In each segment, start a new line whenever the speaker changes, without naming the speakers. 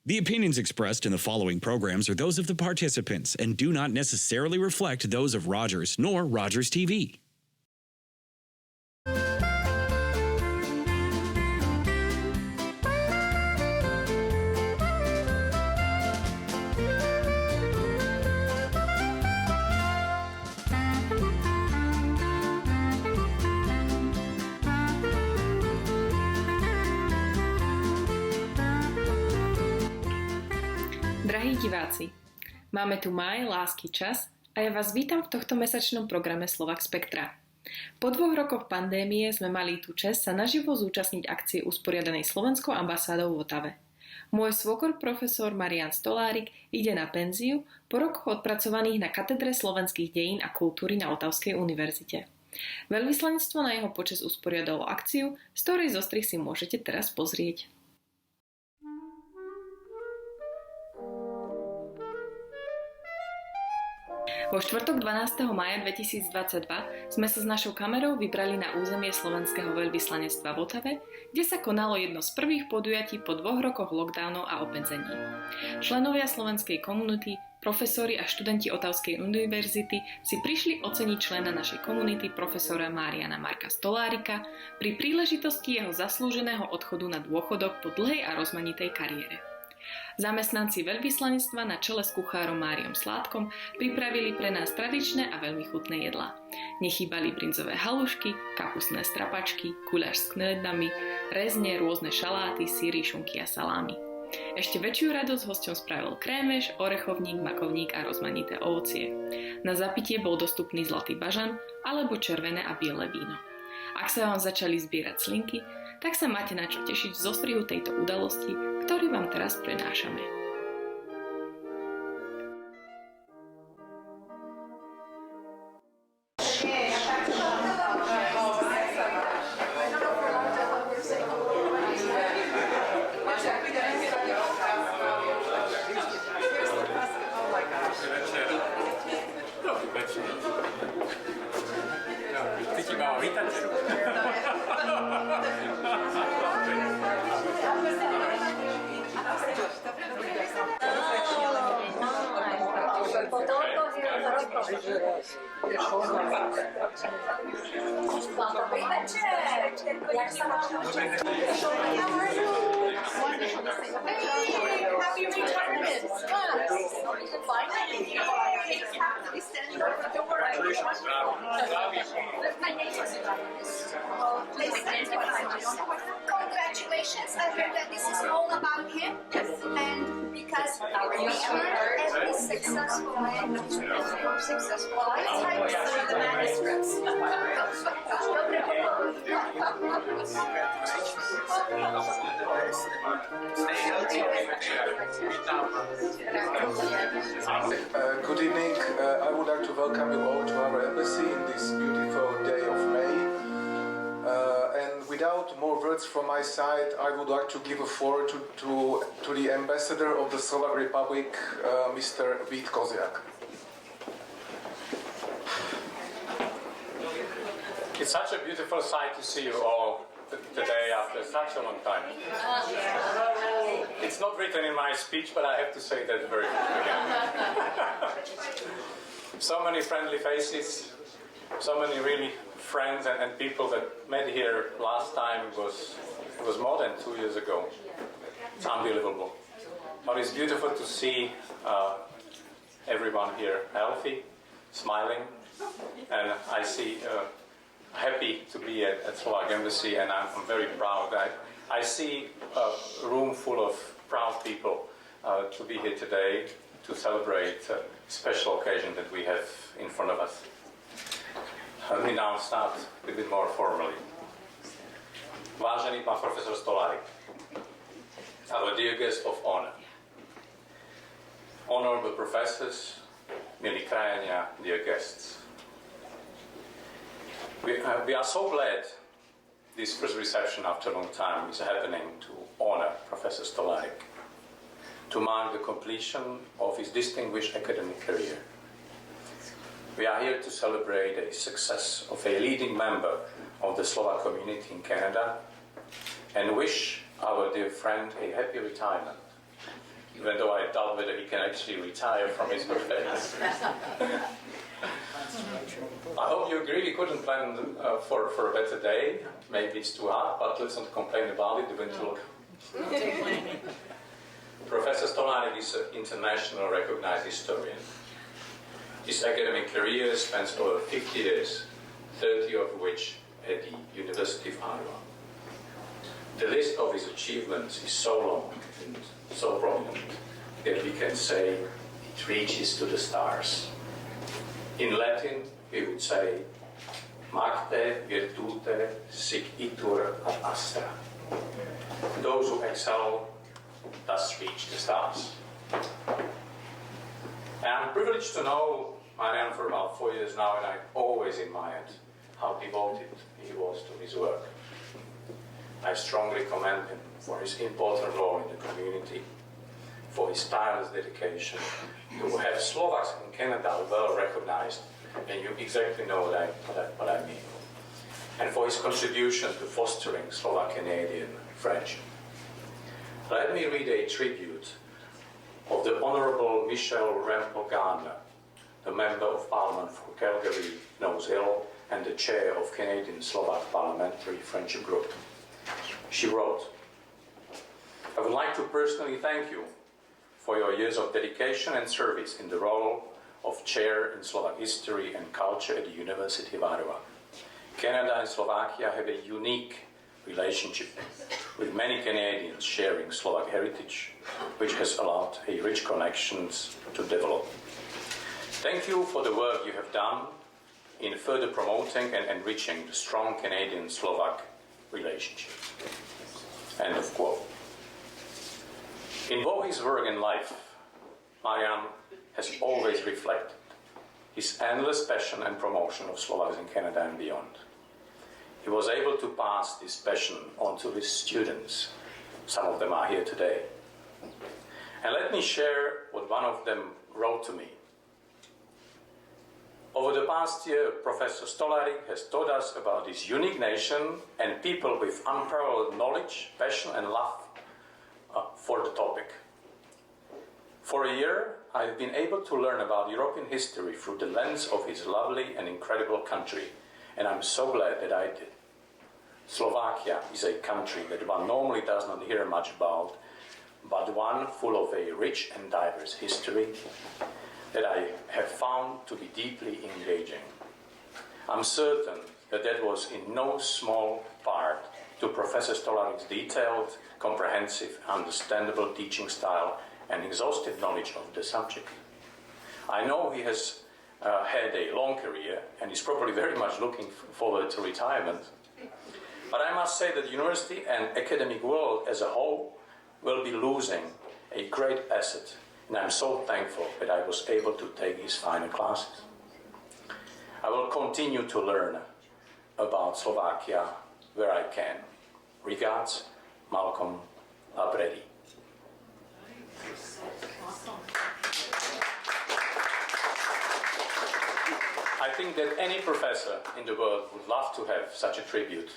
The opinions expressed in the following programs are those of the participants and do not necessarily reflect those of Rogers nor Rogers TV.
Drahí diváci, máme tu máj, lásky, čas a ja vás vítam v tohto mesačnom programe Slovak Spektra. Po 2 rokoch pandémie sme mali tú čest sa naživo zúčastniť akcie usporiadanej Slovenskou ambasádou v Ottave. Môj svokor profesor Marián Stolárik ide na penziu po rokoch odpracovaných na katedre slovenských dejín a kultúry na Ottawskej univerzite. Veľvyslanectvo na jeho počesť usporiadalo akciu, z ktorej zostrih si môžete teraz pozrieť. Vo štvrtok 12. mája 2022 sme sa s našou kamerou vybrali na územie slovenského veľvyslanectva v Ottave, kde sa konalo jedno z prvých podujatí po 2 rokoch lockdownov a obmedzení. Členovia slovenskej komunity, profesori a študenti Ottawskej univerzity si prišli oceniť člena našej komunity profesora Mariána Marka Stolárika pri príležitosti jeho zaslúženého odchodu na dôchodok po dlhej a rozmanitej kariére. Zamestnanci veľvyslanectva na čele s kuchárom Máriom Sládkom pripravili pre nás tradičné a veľmi chutné jedlá. Nechýbali brinzové halušky, kapustné strapačky, guľáš s knedlami, rezne, rôzne šaláty, syry, šunky a salámy. Ešte väčšiu radosť hosťom spravil krémeš, orechovník, makovník a rozmanité ovocie. Na zapitie bol dostupný zlatý bažan alebo červené a biele víno. Ak sa vám začali zbierať slinky, tak sa máte na čo tešiť v zostrihu tejto udalosti, ktorý vám teraz prenášame.
Congratulations, I heard that this is all about him, and because we heard every successful man is more successful. Let's write some of the manuscripts.
Good evening. I would like to welcome you all to our embassy in this beautiful day of May. And without more words from my side, I would like to give a floor to the ambassador of the Slovak Republic, Mr. Vít Koziak.
It's such a beautiful sight to see you all today after such a long time. It's not written in my speech, but I have to say that very quickly again. So many friendly faces, so many really friends and people that met here last time. It was more than 2 years ago. It's unbelievable. But it's beautiful to see everyone here healthy, smiling, and I see happy to be at Slovak Embassy, and I'm very proud. I see a room full of proud people to be here today to celebrate a special occasion that we have in front of us. Let me now start a bit more formally. Vážený pán profesor Stolárik, our dear guest of honor, honorable professors, milí krajania, dear guests. We are so glad this first reception after a long time is happening to honor Professor Stolárik, to mark the completion of his distinguished academic career. We are here to celebrate the success of a leading member of the Slovak community in Canada and wish our dear friend a happy retirement even though I doubt whether he can actually retire from his profession. I hope you agree we couldn't plan for a better day. Maybe it's too hard, but let's not complain about it. The winter will come. Professor Stolarik is an internationally recognized historian. His academic career spans over 50 years, 30 of which at the University of Ottawa. The list of his achievements is so long and so prominent that we can say it reaches to the stars. In Latin, we would say, Magte virtute sic itur ad astra. Those who excel thus reach the stars. And I'm privileged to know Marian for about 4 years now, and I always admired how devoted he was to his work. I strongly commend him for his important role in the community, for his tireless dedication to have Slovaks in Canada well recognized, and you exactly know what I mean, and for his contribution to fostering Slovak-Canadian friendship. Let me read a tribute of the Honourable Michelle Rempel-Gardner, the Member of Parliament for Calgary, Nose Hill, and the Chair of Canadian-Slovak Parliamentary Friendship Group. She wrote, I would like to personally thank you for your years of dedication and service in the role of Chair in Slovak History and Culture at the University of Ottawa. Canada and Slovakia have a unique relationship, with many Canadians sharing Slovak heritage, which has allowed a rich connections to develop. Thank you for the work you have done in further promoting and enriching the strong Canadian-Slovak relationship. End of quote. In both his work and life, Marian has always reflected his endless passion and promotion of Slovaks in Canada and beyond. He was able to pass this passion on to his students. Some of them are here today. And let me share what one of them wrote to me. Over the past year, Professor Stolarik has taught us about this unique nation and people with unparalleled knowledge, passion and love for the topic. For a year, I've been able to learn about European history through the lens of his lovely and incredible country, and I'm so glad that I did. Slovakia is a country that one normally does not hear much about, but one full of a rich and diverse history that I have found to be deeply engaging. I'm certain that that was in no small part to Professor Stolarik's detailed, comprehensive, understandable teaching style and exhaustive knowledge of the subject. I know he has had a long career and is probably very much looking forward to retirement. But I must say that the university and academic world as a whole will be losing a great asset, and I'm so thankful that I was able to take his final classes. I will continue to learn about Slovakia where I can. Regards, Malcolm Labredi. I think that any professor in the world would love to have such a tribute.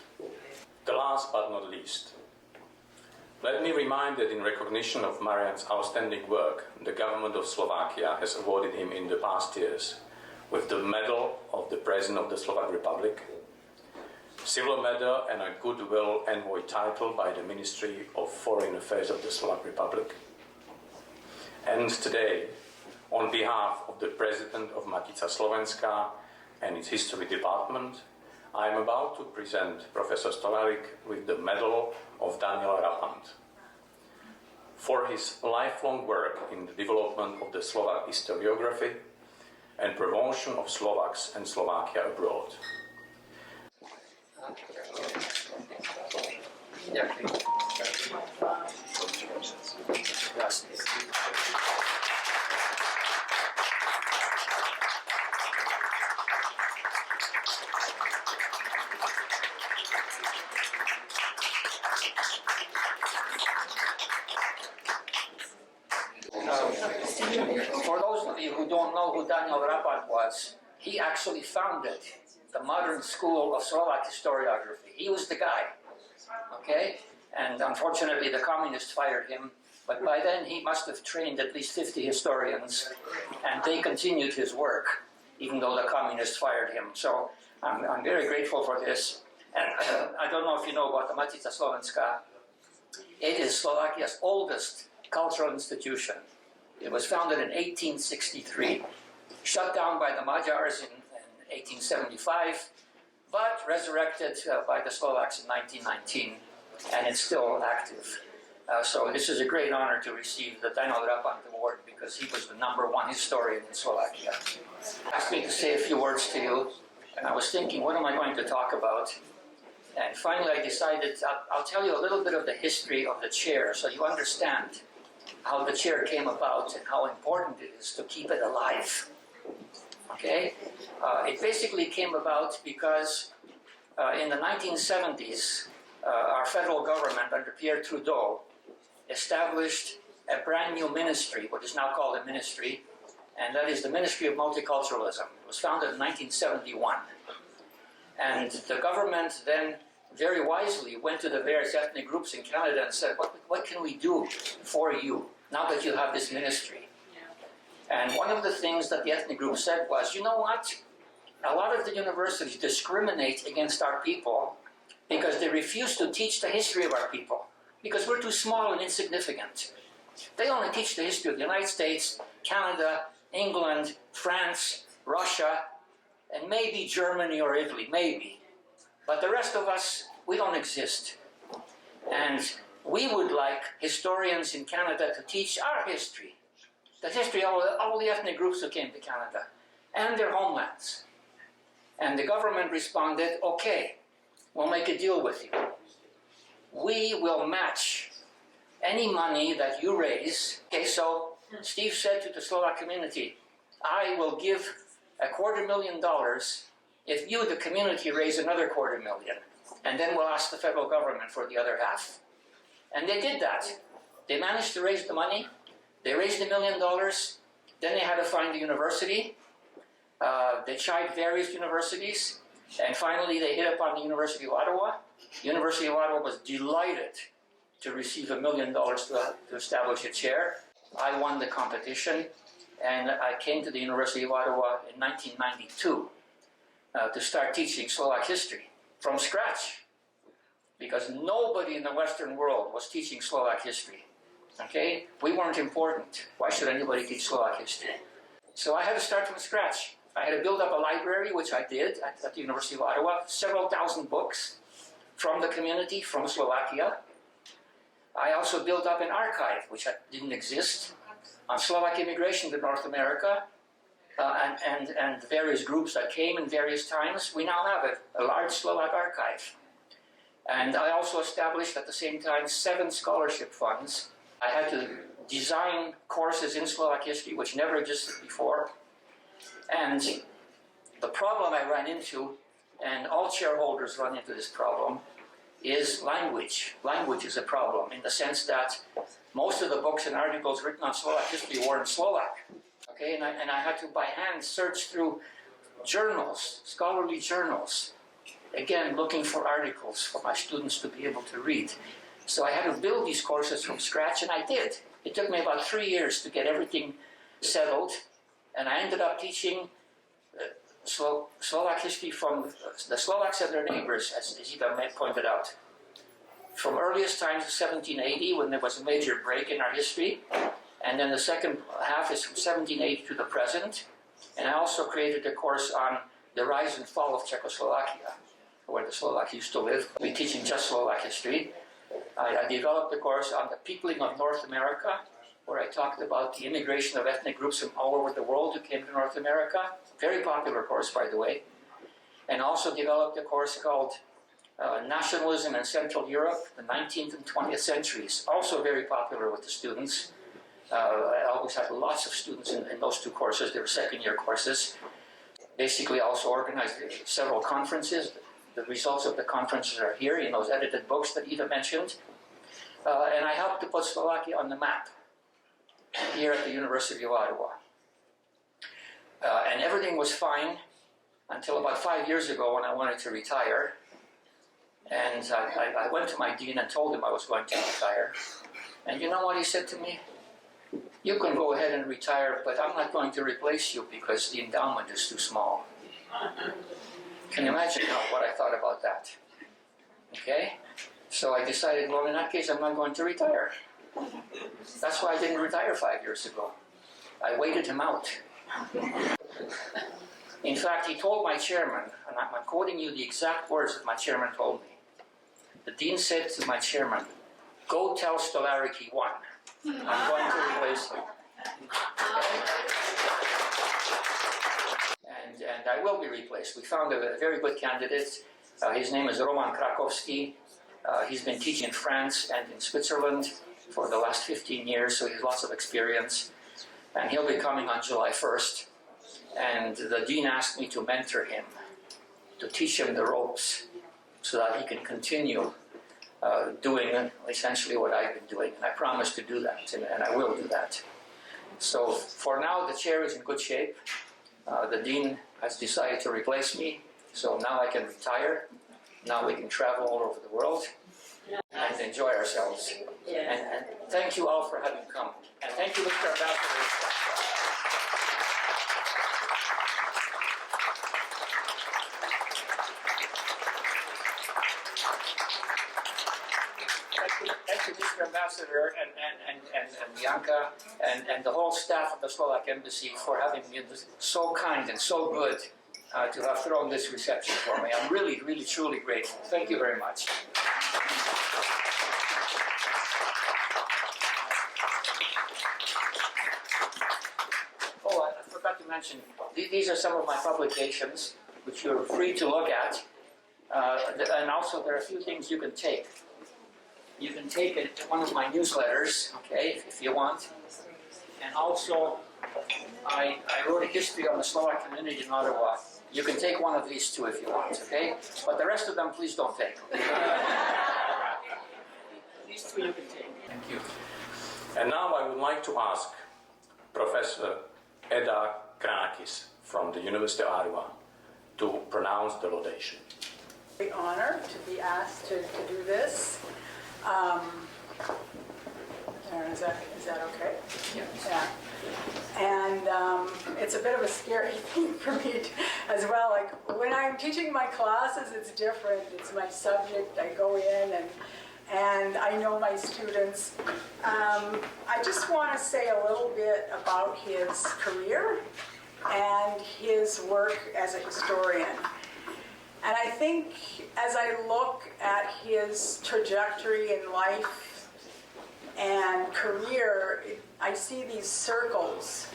The last but not least, let me remind that in recognition of Marian's outstanding work, the government of Slovakia has awarded him in the past years with the Medal of the President of the Slovak Republic, Silver Medal and a Goodwill Envoy title by the Ministry of Foreign Affairs of the Slovak Republic. And today, on behalf of the President of Matica Slovenska and its History Department, I am about to present Professor Stolarik with the Medal of Daniel Rapant for his lifelong work in the development of the Slovak historiography and promotion of Slovaks and Slovakia abroad.
For those of you who don't know who Daniel Rapant was, he actually founded the modern school of Slovak historiography. He was the guy, okay? And unfortunately, the communists fired him, But by then, he must have trained at least 50 historians, and they continued his work, even though the communists fired him. So I'm very grateful for this. And I don't know if you know about the Matica Slovenska. It is Slovakia's oldest cultural institution. It was founded in 1863, shut down by the Magyars in 1875, but resurrected by the Slovaks in 1919, and it's still active. So this is a great honor to receive the Daniel Rapant Award because he was the #1 historian in Slovakia. He asked me to say a few words to you, and I was thinking, what am I going to talk about? And finally I decided I'll tell you a little bit of the history of the chair so you understand how the chair came about and how important it is to keep it alive. Okay? It basically came about because in the 1970s, our federal government under Pierre Trudeau established a brand new ministry, what is now called a ministry, and that is the Ministry of Multiculturalism. It was founded in 1971. And the government then very wisely went to the various ethnic groups in Canada and said, what can we do for you now that you have this ministry? And one of the things that the ethnic group said was, you know what? A lot of the universities discriminate against our people because they refuse to teach the history of our people because we're too small and insignificant. They only teach the history of the United States, Canada, England, France, Russia, and maybe Germany or Italy, maybe. But the rest of us, we don't exist. And we would like historians in Canada to teach our history, the history of all the ethnic groups who came to Canada and their homelands. And the government responded, okay, we'll make a deal with you. We will match any money that you raise. Okay, so Steve said to the Slovak community, I will give $250,000 if you, the community, raise another $250,000. And then we'll ask the federal government for the other half. And they did that. They managed to raise the money. They raised $1 million. Then they had to find a university. They tried various universities. And finally, they hit upon the University of Ottawa. University of Ottawa was delighted to receive $1 million to establish a chair. I won the competition, and I came to the University of Ottawa in 1992 to start teaching Slovak history from scratch, because nobody in the Western world was teaching Slovak history. Okay? We weren't important. Why should anybody teach Slovak history? So I had to start from scratch. I had to build up a library, which I did at the University of Ottawa, several thousand books from the community, from Slovakia. I also built up an archive, which didn't exist, on Slovak immigration to North America, and various groups that came in various times. We now have a large Slovak archive. And I also established at the same time 7 scholarship funds. I had to design courses in Slovak history, which never existed before. And the problem I ran into, and all shareholders run into this problem, is language. Language is a problem in the sense that most of the books and articles written on Slovak history were in Slovak. Okay, and I had to by hand search through journals, scholarly journals, again looking for articles for my students to be able to read. So I had to build these courses from scratch, and I did. It took me about 3 years to get everything settled, and I ended up teaching Slovak history from the Slovaks and their neighbors, as Ida pointed out. From earliest times of 1780, when there was a major break in our history, and then the second half is from 1780 to the present. And I also created a course on the rise and fall of Czechoslovakia, where the Slovaks used to live. We're teaching just Slovak history. I developed a course on the peopling of North America, where I talked about the immigration of ethnic groups from all over the world who came to North America. Very popular course, by the way. And also developed a course called Nationalism in Central Europe, the 19th and 20th centuries. Also very popular with the students. I always had lots of students in those 2 courses. They were second-year courses. Basically, I also organized several conferences. The results of the conferences are here in those edited books that Ida mentioned. And I helped to put Slovakia on the map here at the University of Ottawa. And everything was fine until about 5 years ago when I wanted to retire. And I went to my dean and told him I was going to retire. And you know what he said to me? You can go ahead and retire, but I'm not going to replace you because the endowment is too small. Can you imagine what I thought about that? Okay? So I decided, well, in that case, I'm not going to retire. That's why I didn't retire 5 years ago. I waited him out. In fact, he told my chairman, and I'm quoting you the exact words that my chairman told me. The dean said to my chairman, "Go tell Stolarik he won. I'm going to replace him." And I will be replaced. We found a very good candidate. His name is Roman Krakowski. He's been teaching in France and in Switzerland for the last 15 years, so he has lots of experience. And he'll be coming on July 1st. And the dean asked me to mentor him, to teach him the ropes, so that he can continue doing essentially what I've been doing. And I promise to do that, and I will do that. So for now, the chair is in good shape. The dean has decided to replace me, so now I can retire. Now we can travel all over the world and enjoy ourselves. And thank you all for having come. And thank you, Mr. Ambassador. Thank you, Mr. Ambassador, and Bianca, and the whole staff of the Slovak Embassy for having been so kind and so good to have thrown this reception for me. I'm really, really, truly grateful. Thank you very much. Oh, I forgot to mention, these are some of my publications, which you're free to look at. And also, there are a few things you can take. You can take one of my newsletters, okay, if you want. And also, I wrote a history on the Slovak community in Ottawa. You can take one of these too if you want, okay? But the rest of them, please don't take. These two you can take.
Thank you. And now I would like to ask Professor Eda Kranakis from the University of Ottawa to pronounce the laudation.
Great honor to be asked to do this. Is that okay? Yeah. And it's a bit of a scary thing for me as well. Like when I'm teaching my classes, it's different. It's my subject. I go in and I know my students. I just want to say a little bit about his career and his work as a historian. And I think as I look at his trajectory in life and career, I see these circles.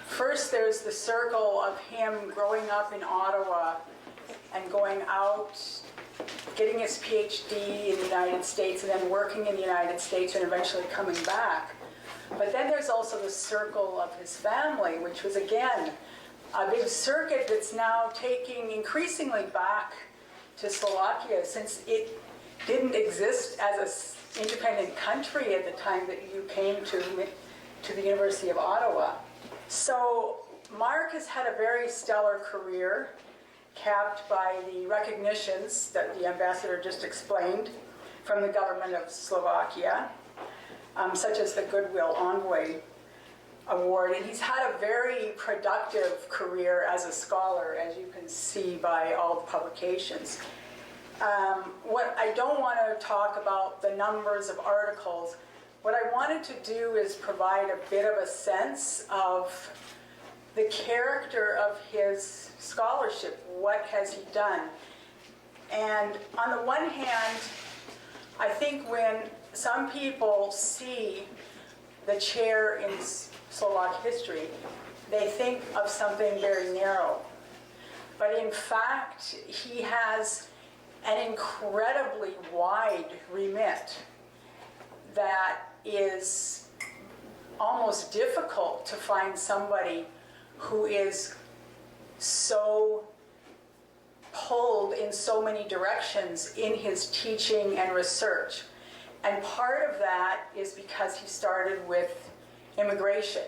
First, there's the circle of him growing up in Ottawa and going out, getting his PhD in the United States, and then working in the United States and eventually coming back. But then there's also the circle of his family, which was, again, a big circuit that's now taking increasingly back to Slovakia, since it didn't exist as an independent country at the time that you came to the University of Ottawa. So Mark has had a very stellar career, capped by the recognitions that the ambassador just explained from the government of Slovakia, such as the Goodwill Envoy Award. And he's had a very productive career as a scholar, as you can see by all the publications. What I don't want to talk about the numbers of articles. What I wanted to do is provide a bit of a sense of the character of his scholarship. What has he done? And on the one hand, I think when some people see the chair in Slovak history, they think of something very narrow. But in fact, he has an incredibly wide remit that is almost difficult to find somebody who is so pulled in so many directions in his teaching and research. And part of that is because he started with immigration.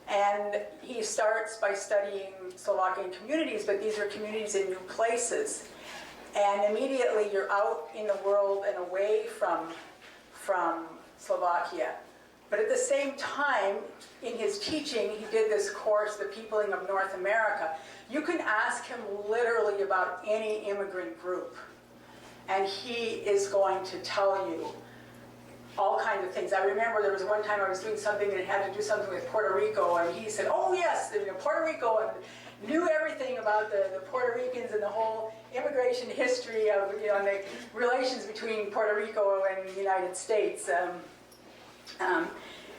And he starts by studying Slovakian communities, but these are communities in new places. And immediately you're out in the world and away from Slovakia. But at the same time, in his teaching, he did this course, The Peopling of North America. You can ask him literally about any immigrant group, and he is going to tell you all kinds of things. I remember there was one time I was doing something and it had to do something with Puerto Rico, and he said, oh yes, Puerto Rico, and knew everything about the Puerto Ricans and the whole immigration history of, and the relations between Puerto Rico and the United States.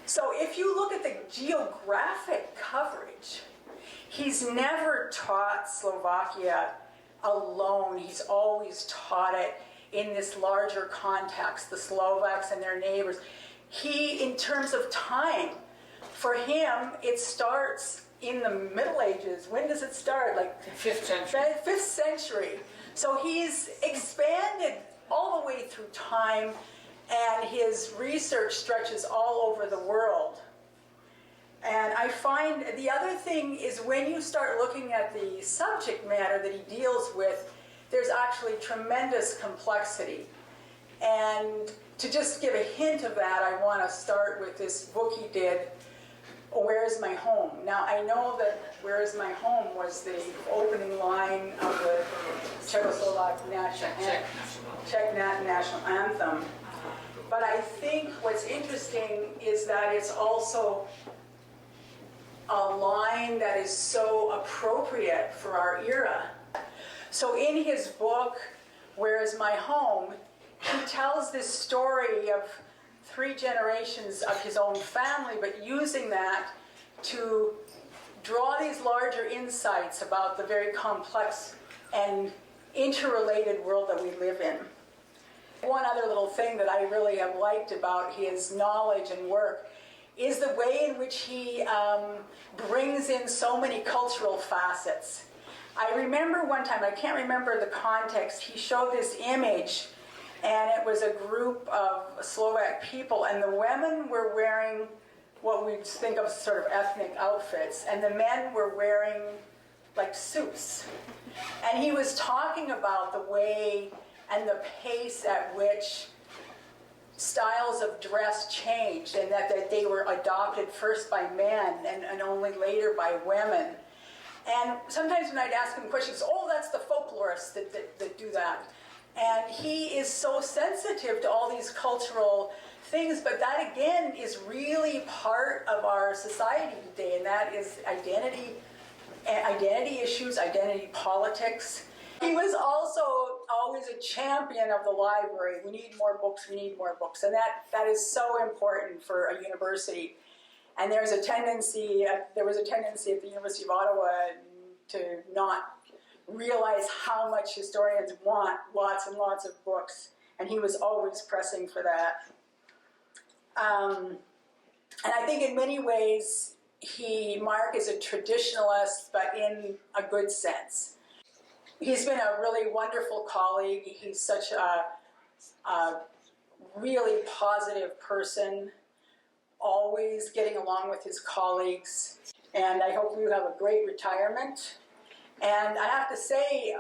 So if you look at the geographic coverage, he's never taught Slovakia alone. He's always taught it in this larger context, the Slovaks and their neighbors. He, in terms of time, for him, it starts in the Middle Ages. When does it start? Like
The 5th century.
5th century. So he's expanded all the way through time, and his research stretches all over the world. And I find the other thing is when you start looking at the subject matter that he deals with, there's actually tremendous complexity. And to just give a hint of that, I want to start with this book he did, Where is My Home? Now, I know that Where is My Home was the opening line of the Czechoslovak Czech national anthem. But I think what's interesting is that it's also a line that is so appropriate for our era. So in his book, Where is My Home, he tells this story of 3 generations of his own family, but using that to draw these larger insights about the very complex and interrelated world that we live in. One other little thing that I really have liked about his knowledge and work is the way in which he brings in so many cultural facets. I remember one time, I can't remember the context, he showed this image, and it was a group of Slovak people, and the women were wearing what we'd think of as sort of ethnic outfits, and the men were wearing like suits. And he was talking about the way and the pace at which styles of dress changed, and that they were adopted first by men and only later by women. And sometimes when I'd ask him questions, oh, that's the folklorists that do that. And he is so sensitive to all these cultural things, but that again is really part of our society today, and that is identity issues, identity politics. He was also always a champion of the library. We need more books, we need more books. And that is so important for a university. And there was a tendency at the University of Ottawa to not realize how much historians want lots and lots of books. And he was always pressing for that. And I think in many ways, Mark is a traditionalist, but in a good sense. He's been a really wonderful colleague. He's such a really positive person, always getting along with his colleagues. And I hope you have a great retirement. And I have to say,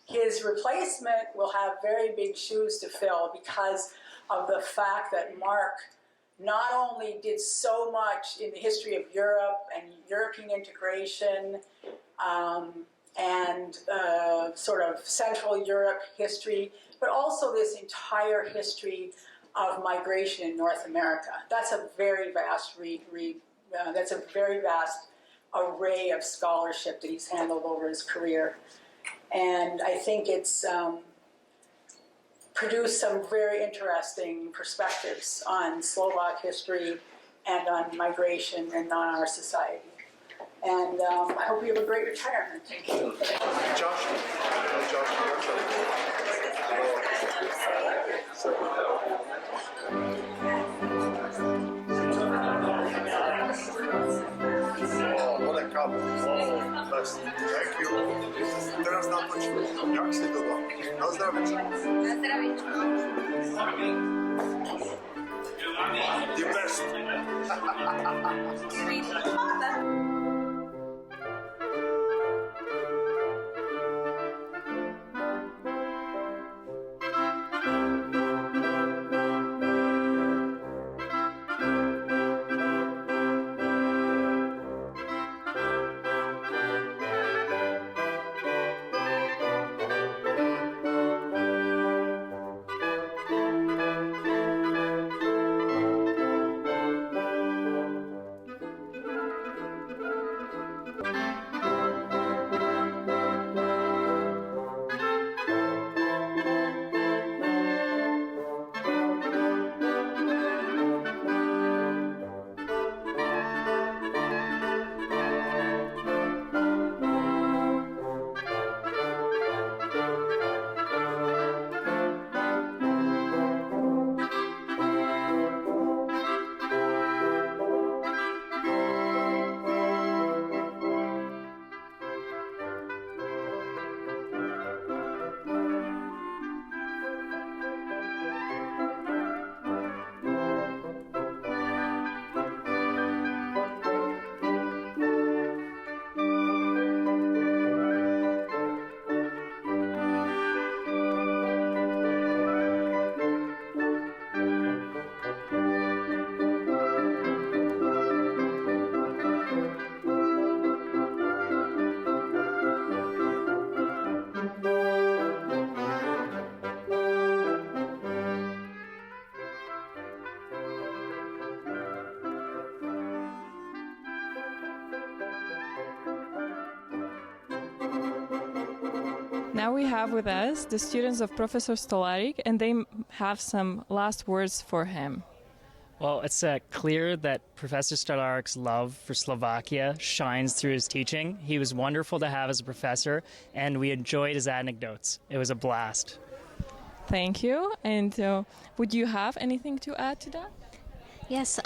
his replacement will have very big shoes to fill because of the fact that Mark not only did so much in the history of Europe and European integration, and sort of Central Europe history, but also this entire history of migration in North America. That's a very vast array of scholarship that he's handled over his career. And I think it's produced some very interesting perspectives on Slovak history and on migration and on our society. And I hope you have a great retirement. Thank you.
Josh.
What a couple. Thank you. Teraz nam počuť. Jak si to dá? Na zdravíčko.
Na zdravíčko.
The best.
now we have with us the students of Professor Stolarik, and they have some last words for him.
Well, it's clear that Professor Stolarik's love for Slovakia shines through his teaching. He was wonderful to have as a professor, and we enjoyed his anecdotes. It was a blast.
Thank you. And would you have anything to add to that?
Yes,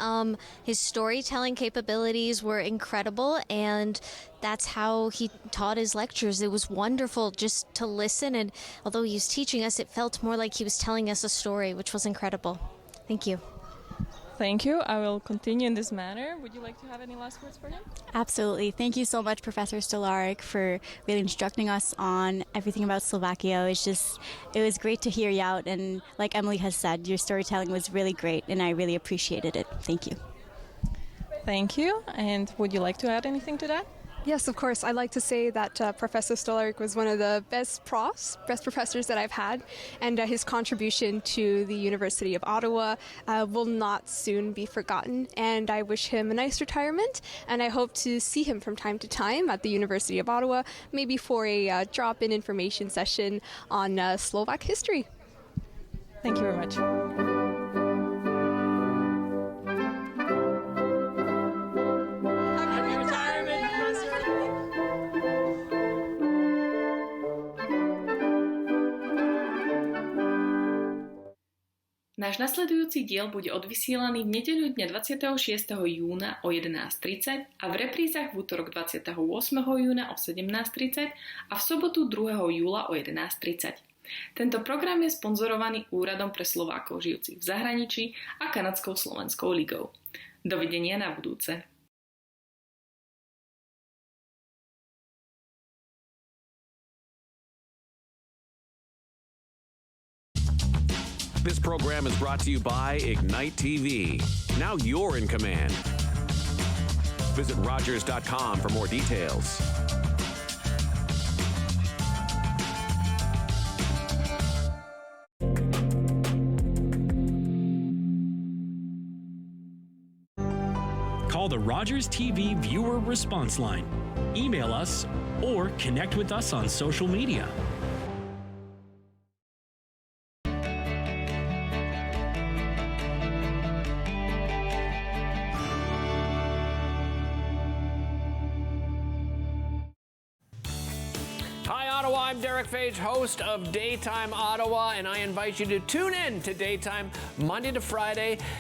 his storytelling capabilities were incredible, and that's how he taught his lectures. It was wonderful just to listen, and although he was teaching us, it felt more like he was telling us a story, which was incredible. Thank you.
Thank you. I will continue in this manner. Would you like to have any last words for him?
Absolutely. Thank you so much, Professor Stolarik, for really instructing us on everything about Slovakia. It was great to hear you out, and like Emily has said, your storytelling was really great, and I really appreciated it. Thank you.
Thank you. And would you like to add anything to that?
Yes, of course. I'd like to say that Professor Stolarik was one of the best professors that I've had, and his contribution to the University of Ottawa will not soon be forgotten, and I wish him a nice retirement, and I hope to see him from time to time at the University of Ottawa, maybe for a drop-in information session on Slovak history.
Thank you very much.
Náš nasledujúci diel bude odvysielaný v nedeľu dňa 26. júna o 11:30 a v reprízach v útorok 28. júna o 17:30 a v sobotu 2. júla o 11:30. Tento program je sponzorovaný Úradom pre Slovákov žijúcich v zahraničí a Kanadskou slovenskou ligou. Dovidenia na budúce.
This program is brought to you by Ignite TV. Now you're in command. Visit Rogers.com for more details.
Call the Rogers TV viewer response line. Email us or connect with us on social media.
I'm Derek Fage, host of Daytime Ottawa, and I invite you to tune in to Daytime Monday to Friday